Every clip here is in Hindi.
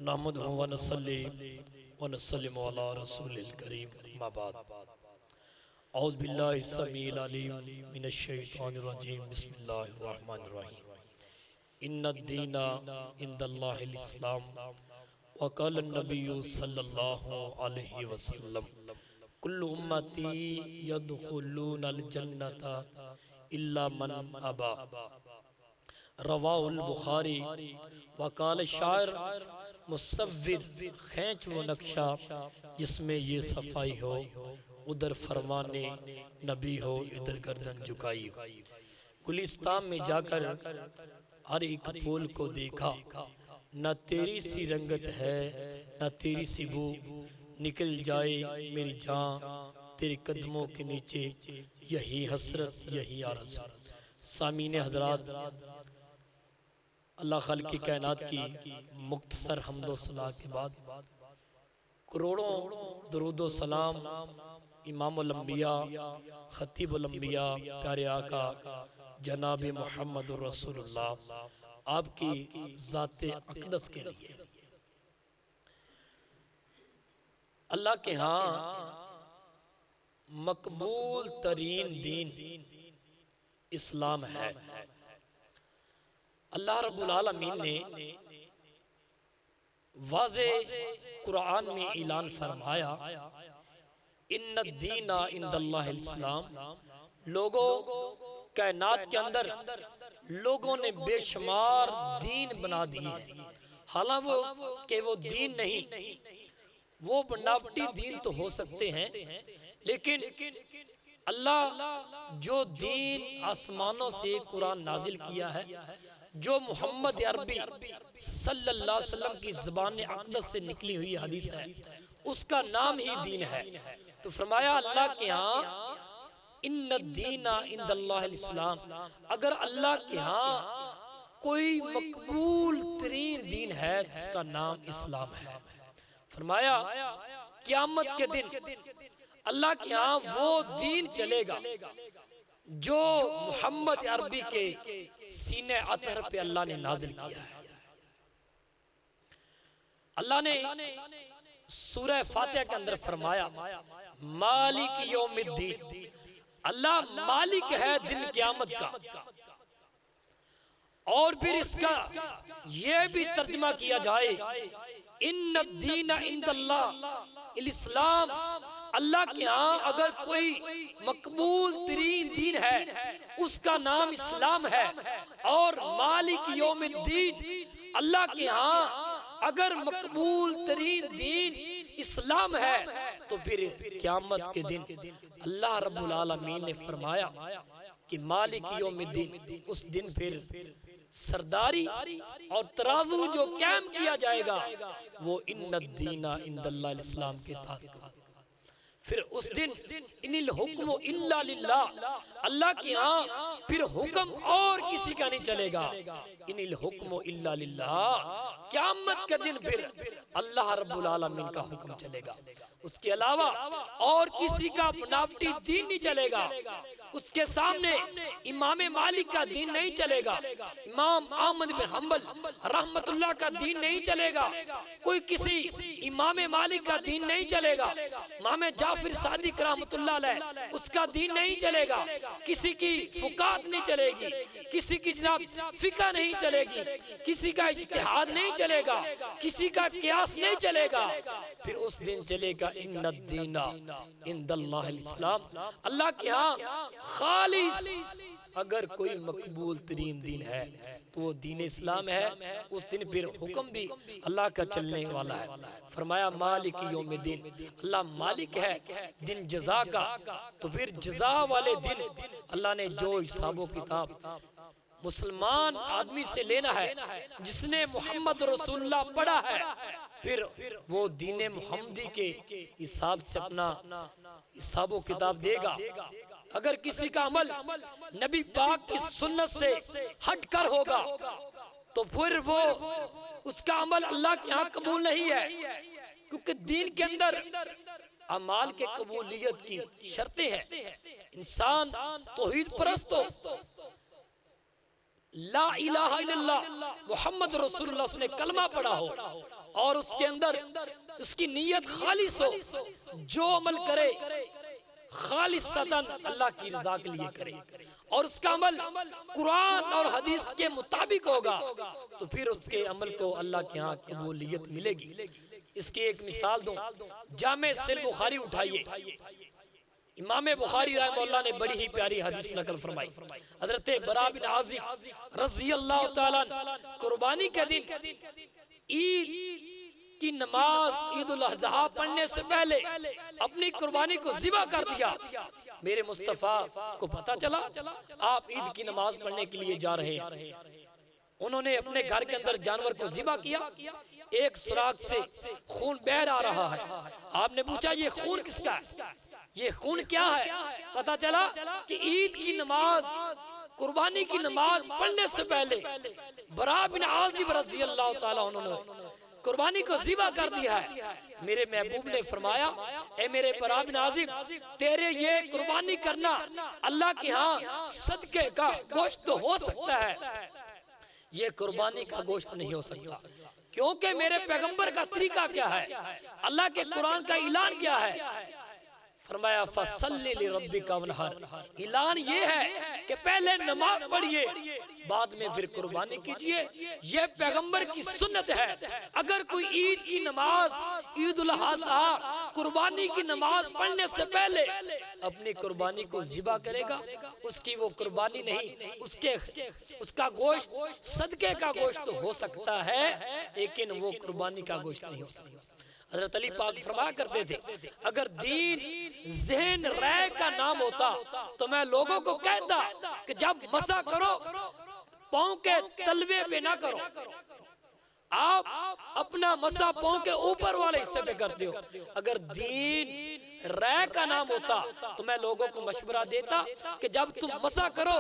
नहमदुहु व नसल्ली व नसल्लिमु अला रसूलिल करीम अम्मा बाद औज़ु बिल्लाहि समीइल अलीम मिनश शैतानिर रजीम बिस्मिल्लाहिर रहमानिर रहीम इन्नद-दीना इंदल्लाहिल इस्लाम व क़ाला नबिय्यु सल्लल्लाहु अलैहि वसल्लम कुल्लु उम्मती यदखुलूनल जन्नता इल्ला मन अबा रवाहुल बुखारी वकाल शायर मुसव्विर खींच वो नक्शा जिसमें ये सफाई हो उधर फरमाने नबी हो इधर गर्दन झुकाई। गुलिस्तान में जाकर हर एक फूल को देखा, न तेरी सी रंगत है न तेरी सी बू, निकल जाए मेरी जान तेरे कदमों के नीचे, यही हसरत यही आरज़ू। सामीने हजरात, अल्लाह खालिक की कायनात की मुख्तसर हम्दो सलाह के बाद करोड़ों दुरूदो सलाम इमामुल अंबिया खतीबुल अंबिया प्यारे आका जनाब मुहम्मदुर रसूलुल्लाह आपकी ज़ाते अक़दस के लिए। अल्लाह के यहाँ मकबूल तरीन दीन इस्लाम है। अल्लाह रब्बुल आलमीन ने वाज़े कुरान में ऐलान फरमाया इन्नद-दीना इंदल्लाहिल इस्लाम। लोगों कायनात के अंदर लोगों ने बेशुमार दीन बना दिए हैं, हालांकि वो दीन नहीं, वो बनावटी दीन तो हो सकते हैं, लेकिन अल्लाह जो दीन आसमानों से कुरान नाजिल किया है, जो मोहम्मद अरबी सल्लल्लाहु अलैहि वसल्लम की ज़बान अक़दस से निकली हुई हदीस है, उसका नाम ही दीन है। तो फरमाया अल्लाह के यहाँ इन्नद-दीना इंदल्लाहिल इस्लाम, अगर अल्लाह के यहाँ कोई मकबूल तरीन दीन है उसका नाम इस्लाम है। फरमाया क़यामत के दिन अल्लाह के यहाँ वो दीन चलेगा जो मोहम्मद अरबी के सीने अतहर पे अल्लाह ने नाजिल किया है। अल्लाह ने सूरह फातिहा के अंदर फरमाया मालिक यौमिद्दीन, अल्लाह मालिक है दिन क़यामत का। और फिर इसका ये भी तर्जुमा किया जाए इन्नद-दीना इंदल्लाहिल इस्लाम, अल्लाह के यहाँ अगर कोई मकबूल तरीन दीन है उसका नाम इस्लाम है। और मालिक यौमिद्दीन, अल्लाह के यहाँ अगर मकबूल तरीन दीन इस्लाम है तो फिर क़यामत के दिन अल्लाह रब्बुल आलमीन ने फरमाया कि मालिक यौमिद्दीन, उस दिन फिर सरदारी और तराजू जो कायम किया जाएगा वो इन्नद-दीना इंदल्लाहिल इस्लाम के तहत। फिर उस दिन इनिल हुक्मु इल्ला लिल्लाह, अल्लाह के यहाँ फिर हुक्म और किसी का नहीं चलेगा। इनिल हुक्मु इल्ला लिल्लाह, क़यामत के दिन फिर अल्लाह रब्बुल आलमीन का हुक्म चलेगा, उसके अलावा और किसी का बनावटी दीन नहीं चलेगा। उसके सामने इमाम मालिक का दीन नहीं चलेगा, इमाम अहमद बिन हम्बल रहमतुल्लाह का दीन नहीं चलेगा, कोई किसी इमाम मालिक का दीन नहीं चलेगा, इमाम जाफर सादिक रहमतुल्लाह अलैह उसका दीन नहीं चलेगा, किसी की फुकात नहीं चलेगी, किसी की जनाब फिका नहीं चलेगी, किसी का इज्तिहाद नहीं चलेगा, किसी का कियास नहीं चलेगा। फिर उस दिन चलेगा इन्नद-दीना इंदल्लाहिल इस्लाम, अल्लाह के यहाँ खालिस अगर कोई मकबूल तरीन दीन है तो वो दीन इस्लाम है। उस दिन फिर हुक्म भी अल्लाह का चलने वाला है। फरमाया मालिक यौमिद्दीन, अल्लाह मालिक है दिन जज़ा का। तो फिर जज़ा वाले दिन अल्लाह ने जो हिसाबो किताब मुसलमान आदमी से लेना है, जिसने मोहम्मद रसूलुल्लाह पढ़ा है, फिर वो दीन मुहम्मदी के हिसाब से अपना हिसाबो किताब देगा। अगर किसी का अमल नबी पाक की सुन्नत से हट कर होगा तो फिर वो उसका अमल अल्लाह के यहाँ कबूल नहीं है, क्योंकि दीन के अंदर अमाल के कबूलियत की शर्तें हैं। इंसान तौहीद परस्त हो, ला इलाहा इल्लल्लाह मोहम्मद रसूलुल्लाह ने कलमा पढ़ा हो, और उसके अंदर उसकी नीयत खालिस हो, जो अमल करे खालिसतन अल्लाह की रजा के लिए करे और उसका अमल कुरान और हदीस के मुताबिक होगा, तो फिर उसके अमल को अल्लाह के यहाँ कबूलियत मिलेगी। इसकी एक मिसाल दूं, जामे सिल बुखारी उठाइए, इमाम बुखारी रहमतुल्लाह ने बड़ी ही प्यारी हदीस नकल फरमाई। हजरत बरा बिन आज़िब रज़ी अल्लाह तआला कुर्बानी के दिन ईद की नमाज ईद उल अज़हा पढ़ने से पहले अपनी कुर्बानी को ज़िबा कर दिया। मेरे मुस्तफ़ा को पता चला आप ईद की नमाज पढ़ने के लिए जा रहे हैं। उन्होंने अपने घर के अंदर जानवर को ज़िबा किया, एक सुराख से खून बह आ रहा है। आपने पूछा ये खून किसका है, ये खून क्या है? पता चला कि ईद की नमाज कुर्बानी की नमाज पढ़ने से पहले बरा बिन आज़िब रज़ी अल्लाह तआला उन्होंने कुर्बानी को ज़िबा कर दिया है। मेरे महबूब ने फरमाया, ए मेरे बरा बिन आज़िब, तेरे ये कुर्बानी करना अल्लाह के यहाँ सदके का गोश्त तो हो सकता है, ये कुर्बानी का गोश्त नहीं हो सकता, क्योंकि मेरे पैगंबर का तरीका क्या है, अल्लाह के कुरान का ऐलान क्या है। फरमाया फसल्लि लिरब्बिका वनहर, ऐलान ये है कि पहले नमाज पढ़िए, बाद में फिर कुर्बानी कीजिए। ये पैगंबर की सुन्नत है। अगर कोई ईद की नमाज ईद उल अज़हा कुर्बानी की नमाज पढ़ने से पहले अपनी कुर्बानी को ज़िबा करेगा, उसकी वो कुर्बानी नहीं, उसका गोश्त सदके का गोश्त तो हो सकता है, लेकिन वो कुर्बानी का गोश्त नहीं हो सकता। हज़रत अली पाक फरमाया करते थे, अगर दीन ज़हन राय का नाम होता तो मैं लोगों को कहता कि जब मसा करो पाँव के तलवे पे ना करो, आप अपना मसा पाँव के ऊपर वाले हिस्से पे करते हो। अगर दीन राय का नाम होता तो मैं लोगों को मशवरा देता कि जब तुम मसा करो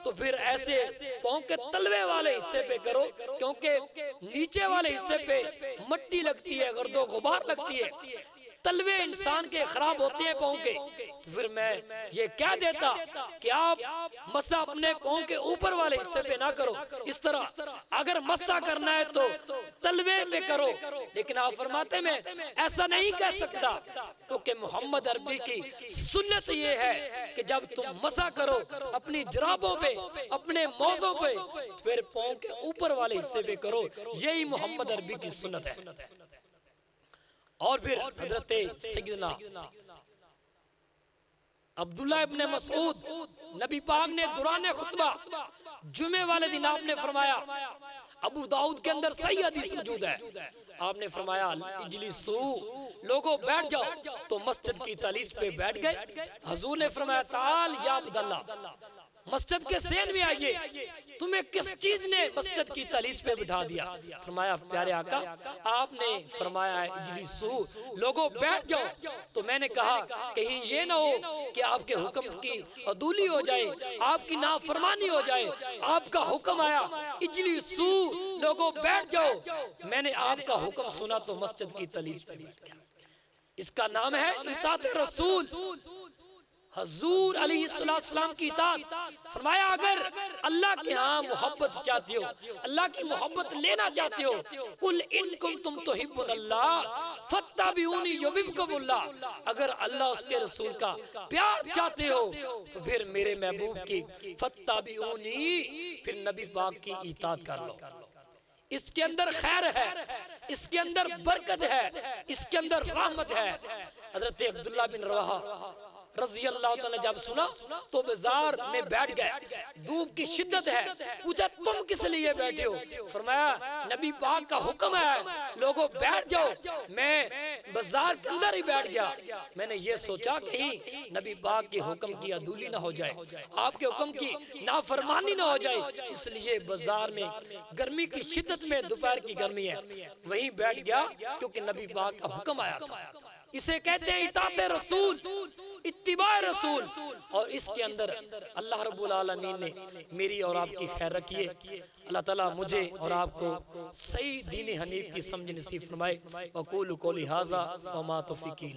तो फिर ऐसे पाँव के तलवे वाले हिस्से पे करो, क्योंकि नीचे वाले हिस्से पे मट्टी लगती है, गर्दो गुबार लगती है, तलवे इंसान के खराब होते हैं पाँव के। तो फिर मैं ये क्या देता कि आप मसा अपने पाँव के ऊपर वाले हिस्से पे ना करो। इस तरह अगर मसा करना है तो तलवे पे करो, लेकिन आप फरमाते मैं ऐसा नहीं कह सकता, क्योंकि मोहम्मद अरबी की सुन्नत ये है कि जब तुम मसा करो अपनी जराबों पे, अपने मौजों पे, फिर पाँव के ऊपर वाले हिस्से पे करो। यही मोहम्मद अरबी की सुन्नत है। और फिर हजरत सैयदना अब्दुल्ला इब्ने मसऊद नबी पाक ने दुराने खुतबा जुमे वाले दिन आपने फरमाया, अबू दाऊद के अंदर सही हदीस मौजूद है, आपने फरमाया इजलिसू, लोगों बैठ जाओ। तो मस्जिद की तालीस पे बैठ गए। हजूर ने फरमाया ताल या अब्दुल्ला, मस्जिद के सेन में आइए, तुम्हें किस चीज ने मस्जिद की तालीस पे बिठा दिया? फरमाया प्यारे आका, आपने फरमाया है इजलिसू, लोगों बैठ जाओ। तो मैंने कहा कहीं ये ना हो कि आपके हुक्म की अदूली हो जाए, आपकी नाफरमानी हो जाए। आपका हुक्म आया इजलिसू, लोगों बैठ जाओ। मैंने आपका हुक्म सुना तो मस्जिद की तालीस पे बैठ गया। इसका नाम है इताअत रसूल, हजूर अलैहिस्सलाम की इताअत। फरमाया अगर अल्लाह के यहाँ मोहब्बत चाहते हो, अल्लाह की मोहब्बत लेना चाहते हो, कुल इन कुंतुम तुहिब्बुनल्लाह फत्तबिऊनी युहिब्बुकुमुल्लाह, अगर अल्लाह उसके रसूल का प्यार चाहते हो तो फिर मेरे महबूब की फत्तबिऊनी, फिर नबी पाक की इताअत कर लो। इसके अंदर खैर है, इसके अंदर बरकत है, इसके अंदर रहमत है। हजरत अब्दुल्ला बिन रवाहा रज़ी अल्लाह तआला जब सुना तो बाजार में बैठ गए। धूप की शिद्दत है, पूछा तुम किस लिए बैठे हो? फरमाया नबी पाक का हुक्म है, लोगों बैठ जाओ। मैं बाजार के अंदर ही बैठ गया। मैंने ये सोचा कहीं नबी पाक के हुक्म की अदूली ना हो जाए, आपके हुक्म की नाफरमानी ना हो जाए, इसलिए बाजार में गर्मी की शिद्दत में, दोपहर की गर्मी है, वहीं बैठ गया क्योंकि नबी पाक का हुक्म आया था। इसे कहते हैं इताअत रसूल, इत्तिबा रसूल। और इसके अंदर अल्लाह रब्बुल आलमीन ने मेरी और आपकी खैर रखी है। अल्लाह ताला मुझे और आपको सही दीन हनीफ की समझ नसीब फरमाए। वक़ूलु क़ौली हाज़ा व मा तौफ़ीक़ी